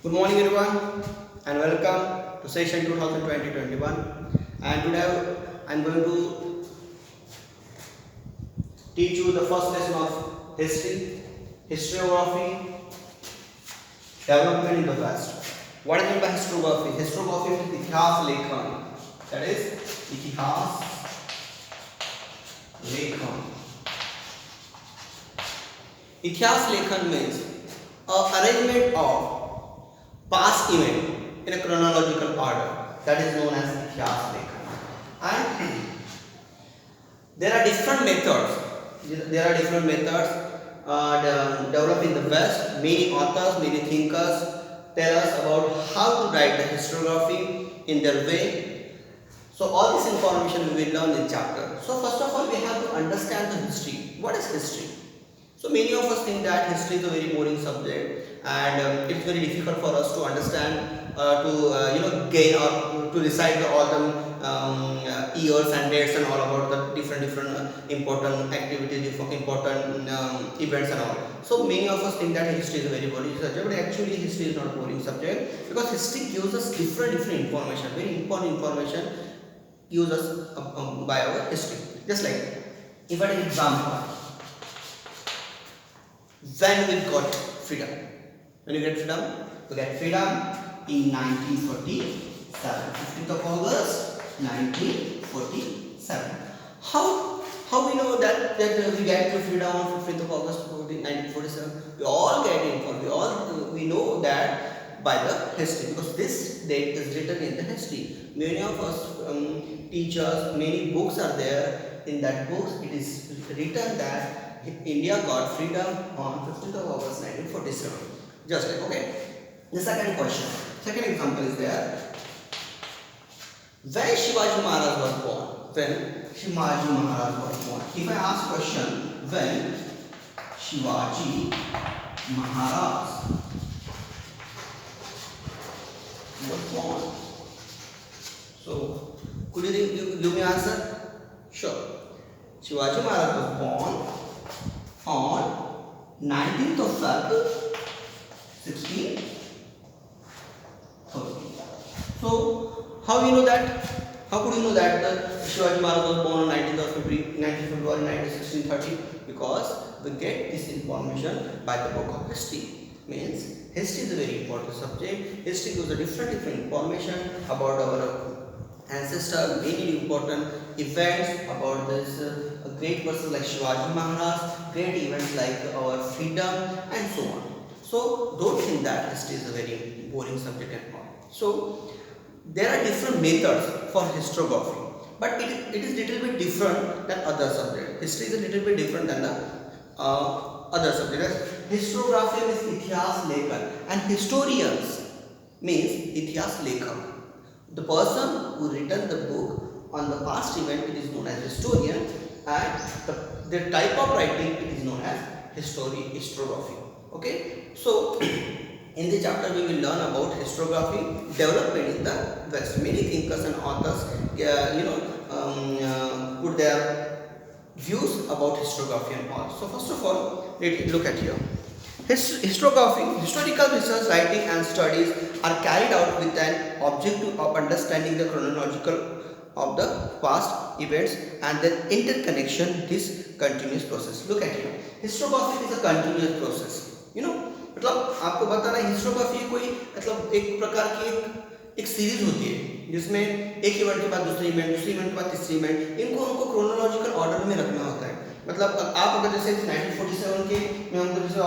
Good morning everyone and welcome to session 2020-21, and today I'm going to teach you the first lesson of history, historiography, development in the West. What is meant by historiography? Historiography means इतिहास लेखन. That is इतिहास लेखन. इतिहास लेखन means arrangement of past event in a chronological order, that is known as इतिहास लेखन. And there are different methods developed in the West. Many authors, many thinkers tell us about how to write the historiography in their way. So all this information we will learn in chapter. So first of all, we have to understand the history. What is history? So many of us think that history is a very boring subject, and it's very difficult for us to understand, gain or to recite all the years and dates and all about the different important activities, important events and all. So many of us think that history is a very boring subject, but actually history is not a boring subject, because history gives us different information, very important information gives us by our history. Just like, if I take example, when we got freedom. When you get freedom? We get freedom in 1947. 15th of August 1947. How we know that we get the freedom on 15th of August 1947? We all get informed. We know that by the history, because this date is written in the history. Many of us teachers, many books are there. In that books, it is written that India got freedom on 15th of August 1947. Just like, okay. The second example is there. When Shivaji Maharaj was born? If I ask question, when Shivaji Maharaj was born? So, could you give me answer? Sure. Shivaji Maharaj was born on 19th of February 1630. So, how we know that? How could you know that Shivaji Maharaj was born on 19th of February 1630? Because we get this information by the book of history. Means history is a very important subject. History gives a different information about our ancestors, many important events about this great person like Shivaji Maharaj, great events like our freedom and so on. So don't think that history is a very boring subject at all. So there are different methods for historiography, but it is little bit different than other subjects. History is a little bit different than the other subjects. Historiography means इतिहास लेखन, and historians means इतिहास लेखक. The person who written the book on the past event, it is known as historian, and the type of writing, it is known as historiography. Okay, so in the chapter we will learn about historiography development in the West. Many thinkers and authors put their views about historiography and all. So first of all, let's look at here. Historiography, historical research, writing and studies are carried out with an objective of understanding the chronological of the past events and their interconnection, this continuous process. Look at here. Historiography is a continuous process. मतलब आपको बताना, historiography कोई मतलब एक प्रकार की एक series होती है जिसमें एक इवेंट के बाद दूसरी इवेंट के बाद तीसरी इवेंट, उनको क्रोनोलॉजिकल ऑर्डर में रखना होता है. मतलब आप अगर जैसे 1947 के में हमको जैसे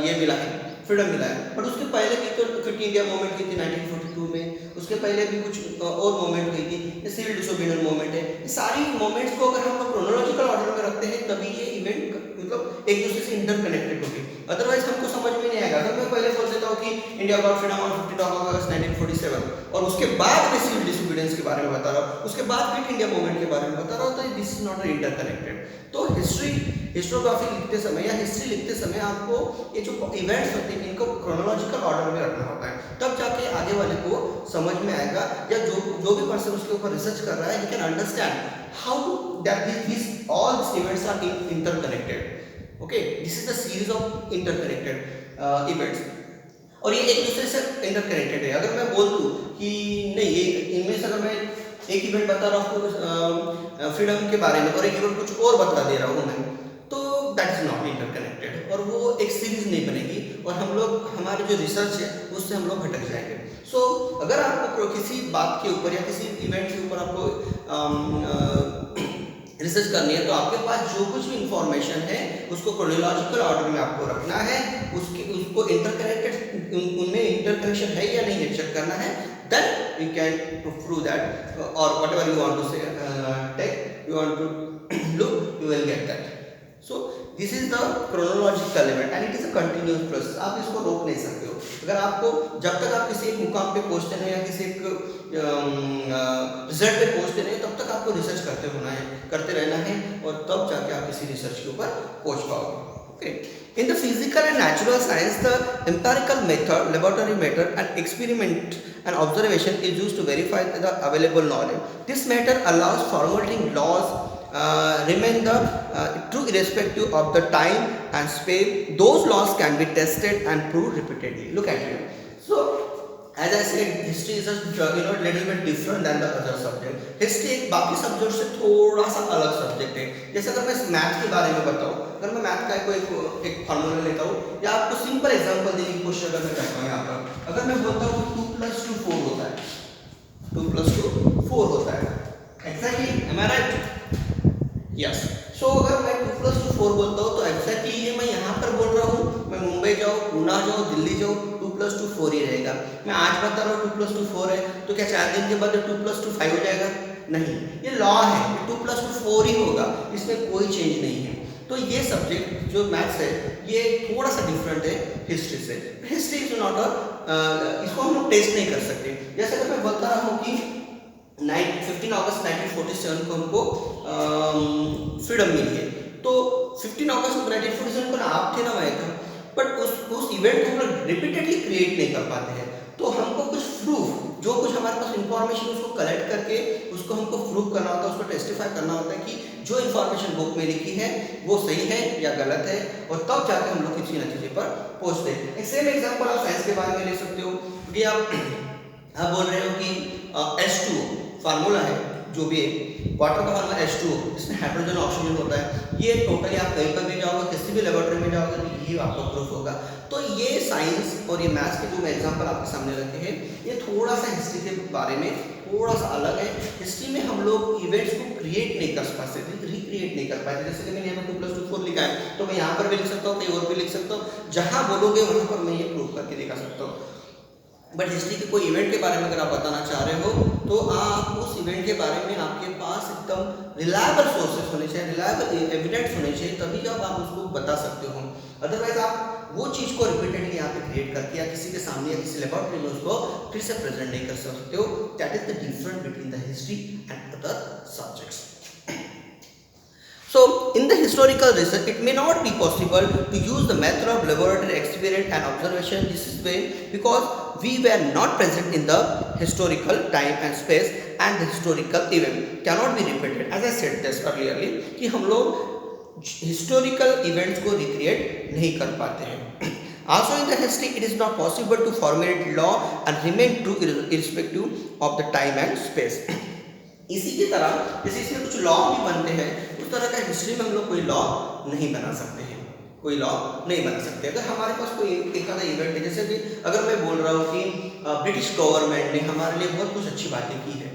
ये मिला है, फ्रीडम मिला है, बट उसके पहले भी तो क्विट इंडिया मूवमेंट की थी 1942 में, उसके पहले भी कुछ और मूवमेंट हुई थी, सिविल डिसोबीडियंस मूवमेंट है. ये सारी मूवमेंट्स को अगर हम क्रोनोलॉजिकल ऑर्डर में रखते हैं तभी ये इवेंट मतलब एक दूसरे से इंटरकनेक्टेड होगी. अदरवाइज हमको समझ में नहीं आएगा. अगर मैं पहले बोल देता हूँ कि India got freedom on 15th of August 1947 और उसके बाद मैं सिविल डिसोबीडियंस के बारे में बता रहा हूँ, उसके बाद क्विट इंडिया मूवमेंट के बारे में बता रहा हूँ, तो दिस इज नॉट इंटरकनेक्टेड. तो हिस्टोग्राफी लिखते समय या हिस्ट्री लिखते समय आपको ये जो इवेंट्स होते हैं इनको क्रोनोलॉजिकल ऑर्डर में रखना होता है, तब जाके आगे वाले को समझ में आएगा, या जो भी पर्सन उसके ऊपर रिसर्च कर रहा है, he can understand how that these all these events are interconnected. Okay, this is the series of interconnected events. और ये एक दूसरे से इंटरकनेक्टेड है। अगर मैं बोल दूँ कि नहीं, ये इनमें से अगर मैं एक इवेंट बता रहा हूँ फ्रीडम के बारे में और एक इवेंट कुछ और बता दे रहा हूँ मैं, तो दैट इज नॉट इंटरकनेक्टेड और वो एक सीरीज नहीं बनेगी और हम लोग हमारी जो रिसर्च है उससे हम लोग भटक जाएंगे। सो अगर आपको किसी बात के ऊपर या किसी इवेंट के ऊपर आपको रिसर्च करनी है तो आपके पास जो कुछ भी इंफॉर्मेशन है उसको क्रोनोलॉजिकल ऑर्डर में आपको रखना है, उसको इंटरकनेक्टेड, उनमें इंटरकनेक्शन है या नहीं है चेक करना है, then you can prove that or whatever you want to say take, you want to look, you will get that. So this is the chronological event and it is a continuous process. आप इसको रोक नहीं सकते हो। अगर आपको जब तक आप किसी एक मुकाम पे पहुंचते नहीं या किसी एक रिजल्ट पे पहुंचते नहीं तब तक आपको रिसर्च करते रहना है और तब जाके आप किसी रिसर्च के ऊपर पहुंच पाओगे। Okay. In the physical and natural science, the empirical method, laboratory method and experiment and observation is used to verify the available knowledge. This method allows formulating laws remain the true irrespective of the time and space. Those laws can be tested and proved repeatedly. Look at it. So as I said, history is a little bit different than the other subject. History एक बाकी subject से थोड़ा सा अलग subject है। जैसे अगर मैं मैथ के बारे में बताऊँ, अगर मैं मैथ का कोई एक फार्मूला लेता हूँ या आपको सिंपल एग्जांपल देने की कोशिश अगर मैं करता हूँ यहाँ पर, अगर मैं बोलता हूँ 2 + 2 4 होता है, 2 + 2 4 होता है, exactly, am I right? Yes. So अगर मैं 2 + 2 4 बोलता हूँ तो एक्जैक्टली ये मैं यहाँ पर बोल रहा हूँ, मैं मुंबई जाऊँ, पूना जाऊँ, दिल्ली जाऊँ, 2 + 2 4 ही रहेगा। मैं आज बता रहा हूँ 2 + 2 4 है तो क्या 4 दिन के बाद 2 + 2 5 हो जाएगा? नहीं, ये लॉ है, 2 + 2 4 ही होगा, इसमें कोई चेंज नहीं है। तो ये सब्जेक्ट जो मैथ्स है ये थोड़ा सा डिफरेंट है हिस्ट्री से। हिस्ट्री इज नॉट इसको हम लोग टेस्ट नहीं कर सकते। जैसे अगर मैं बता रहा हूँ कि 15 अगस्त 1947 को हमको फ्रीडम मिली है, तो 15 अगस्त 1947 को आप थे ना, मैं था, बट उस इवेंट को हम लोग रिपीटेडली क्रिएट नहीं कर पाते हैं। तो हमको कुछ प्रूफ, जो कुछ हमारे पास इंफॉर्मेशन उसको कलेक्ट करके उसको हमको प्रूफ करना होता है, उसको टेस्टिफाई करना होता है कि जो इंफॉर्मेशन बुक में लिखी है वो सही है या गलत है, और तब जाके हम लोग किसी नतीजे पर पहुंचते हैं। एक सेम एग्जांपल आप साइंस के बारे में ले सकते हो कि आप बोल रहे हो कि H2O फार्मूला है, जो भी है वाटर का फार्मूला H2O, इसमें हाइड्रोजन ऑक्सीजन होता है। ये टोटली आप कहीं पर भी जाओगे, किसी भी लेबोरेटरी में जाओगे तो ये आपका प्रूफ होगा। तो ये साइंस और ये मैथ्स के जो मैं एग्जांपल आपके सामने रखे हैं ये थोड़ा सा हिस्ट्री के बारे में थोड़ा सा अलग है। हिस्ट्री में हम लोग इवेंट्स को क्रिएट नहीं कर पाते, रिक्रिएट नहीं कर पाते। जैसे कि मैंने यहाँ पर 2 + 2 4 लिखा है तो मैं यहाँ पर भी लिख सकता हूँ, कहीं और भी लिख सकता हूँ, जहाँ बोलोगे वहाँ पर मैं ये प्रूफ करके दिखा सकता हूँ। बट हिस्ट्री के कोई इवेंट के बारे में अगर आप बताना चाह रहे हो तो आप उस इवेंट के बारे में आपके पास एकदम रिलायबल सोर्सेस होने चाहिए, रिलायबल एविडेंस होने चाहिए, तभी जब आप उसको बता सकते हो। अदरवाइज आप वो चीज़ को रिपीटेडली यहाँ पे क्रिएट करके या किसी के सामने या किसी लेबोरेटरी में उसको फिर से प्रेजेंट नहीं कर सकते हो। That is the difference between the history and other subjects. So, in the historical research, it may not be possible to use the method of laboratory experiment and observation. This is way because we were not present in the historical time and space, and the historical event cannot be repeated. As I said this earlier, कि हम लोग historical events को recreate नहीं कर पाते हैं। Also in the history, it is not possible to formulate law and remain true irrespective of the time and space. इसी की तरह जैसे इसमें कुछ लॉ भी बनते हैं, उस तरह का हिस्ट्री में हम लोग कोई लॉ नहीं बना सकते हैं, कोई लॉ नहीं बना सकते। अगर हमारे पास कोई एक आधा इवेंट है, जैसे कि अगर मैं बोल रहा हूँ कि ब्रिटिश गवर्नमेंट ने हमारे लिए बहुत कुछ अच्छी बातें की है,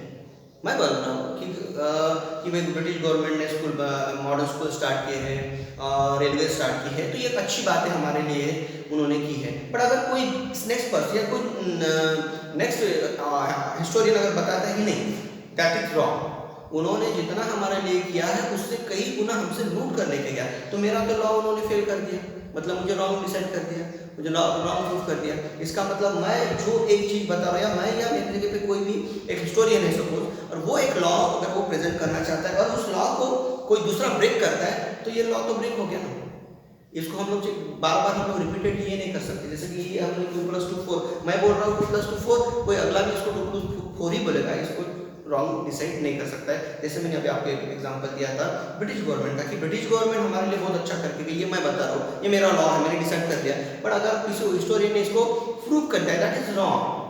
मैं बोल रहा हूँ कि भाई ब्रिटिश गवर्नमेंट ने स्कूल, मॉडर्न स्कूल स्टार्ट किए हैं, रेलवे स्टार्ट की है, तो ये एक अच्छी बात है हमारे लिए उन्होंने की है। बट अगर कोई नेक्स्ट पर्सन या कोई नेक्स्ट हिस्टोरियन अगर बताता है कि नहीं, दैट इज रॉन्ग, उन्होंने जितना हमारे लिए किया है उससे कई गुना हमसे लूट कर लेके गया, तो मेरा तो लॉ उन्होंने फेल कर दिया, मतलब मुझे रॉन्ग डिसाइड कर दिया, मुझे रॉन्ग प्रूफ कर दिया। इसका मतलब मैं जो एक चीज़ बता रहा हूँ, मैं या मेरी जगह पे कोई भी एक हिस्टोरियन है सपोज, और वो एक लॉ अगर वो प्रेजेंट करना चाहता है और उस लॉ को कोई दूसरा ब्रेक करता है, तो ये लॉ तो ब्रेक हो गया ना। इसको हम लोग बार बार हम लोग रिपीटेड ये नहीं कर सकते। जैसे कि ये हमने 2 + 2 4, मैं बोल रहा हूँ 2 + 2 4, कोई अगला भी इसको 2 + 4 ही बोलेगा, इसको रॉन्ग डिसाइड नहीं कर सकता है। जैसे मैंने अभी आपको एक एग्जांपल दिया था ब्रिटिश गवर्नमेंट का कि ब्रिटिश गवर्नमेंट हमारे लिए बहुत अच्छा करके गई, ये मैं बता रहा हूँ, ये मेरा लॉ है, मैंने डिसाइड कर दिया। बट अगर किसी हिस्टोरियन ने इसको प्रूव कर दिया दैट इज रॉन्ग,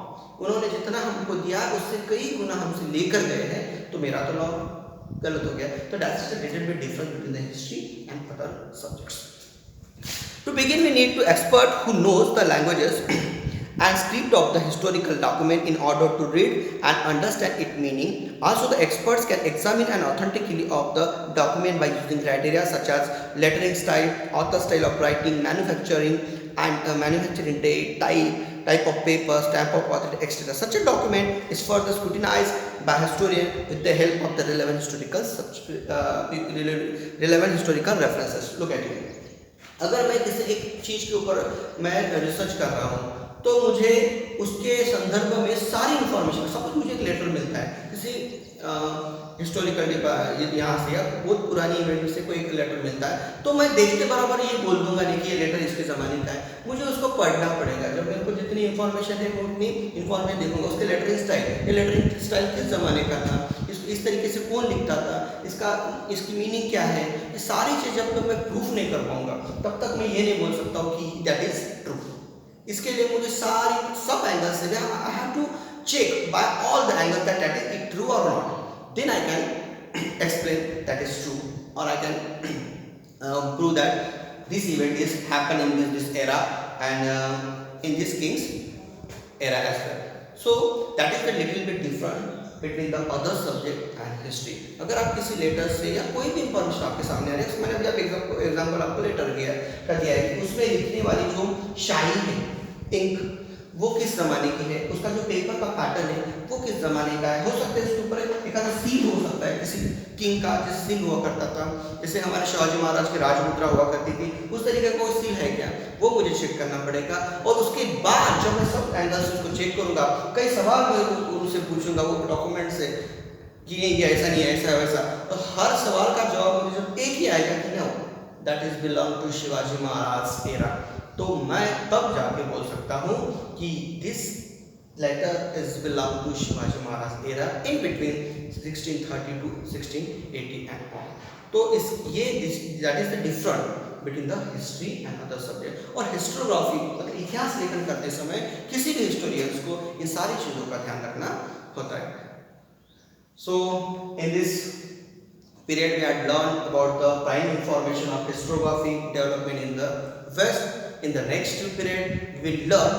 उन्होंने जितना हमको दिया उससे कई गुना हमसे लेकर गए हैं, तो मेरा तो लॉ गलत हो गया। तो that's the little bit difference between the history and other subjects. To begin, we need to expert who knows the languages and script of the historical document in order to read and understand its meaning. Also, the experts can examine an authenticity of the document by using criteria such as lettering style, author style of writing, manufacturing and manufacturing date, type of paper, stamp of authority, etc. Such a document is further scrutinized by historian with the help of the relevant historical references. Look at it. अगर मैं किसी एक चीज़ के ऊपर मैं research कर रहा हूँ तो मुझे उसके संदर्भ में सारी इंफॉर्मेशन, सपोज मुझे एक लेटर मिलता है किसी हिस्टोरिकल यहाँ से या बहुत पुरानी इवेंट से कोई एक लेटर मिलता है, तो मैं देखते बराबर ये बोल दूंगा नहीं कि ये लेटर इसके ज़माने का है, मुझे उसको पढ़ना पड़ेगा। जब मेरे को जितनी इन्फॉर्मेशन है मैं उतनी इन्फॉर्मेशन देखूंगा। उसके लेटरिंग स्टाइल, ये लेटरिंग स्टाइल किस ज़माने का था, इस तरीके से कौन लिखता था, इसकी मीनिंग क्या है, ये सारी चीज़ जब तक मैं प्रूफ नहीं कर पाऊंगा तब तक मैं ये नहीं बोल सकता हूँ कि दैट इज ट्रू। इसके लिए मुझे सारी सब एंगल से I have to check by all the angle that is it true or not, then I can explain that is true और I can prove that this event is happen in this era and in this king's era as well. So that is the little bit different between the other subject and history. अगर आप किसी letter से या कोई भी information आपके सामने आ रही है, मैंने अभी एग्जाम्पल आपको लेटर कर दिया है कि उसमें लिखने वाली जो शाई है, इंक, वो किस ज़माने की है, उसका जो पेपर का पैटर्न है वो किस ज़माने का है। हो सकता है इसके ऊपर एक आधा सील हो सकता है किसी किंग का, जैसे सील हुआ करता था, जैसे हमारे शिवाजी महाराज की राजमुद्रा हुआ करती थी, उस तरीके का कोई सील है क्या, वो मुझे चेक करना पड़ेगा। और उसके बाद जब मैं सब एंगल से उसको चेक करूँगा, कई सवाल मैं उनसे पूछूंगा वो डॉक्यूमेंट से कि नहीं ये ऐसा नहीं है, ऐसा वैसा, तो हर सवाल का जवाब मुझे जब एक ही आएगा कि no that is belong to Shivaji Maharaj era, तो मैं तब जाके बोल सकता हूँ कि this letter is belong to Shivaji Maharaj era in between 1630 to 1680 and on. तो ये that is the different between the history and other subject. और हिस्टोग्राफी मतलब इतिहास लेखन करते समय किसी भी हिस्टोरियंस को इन सारी चीज़ों का ध्यान रखना होता है। So in this period we had learned about the prime information of historiography development in the West. In the next period we will learn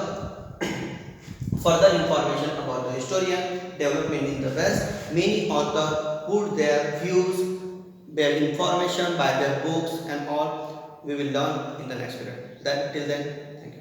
further information about the historian development in the West. Many authors put their views, their information by their books and all we will learn in the next period. Till then, thank you.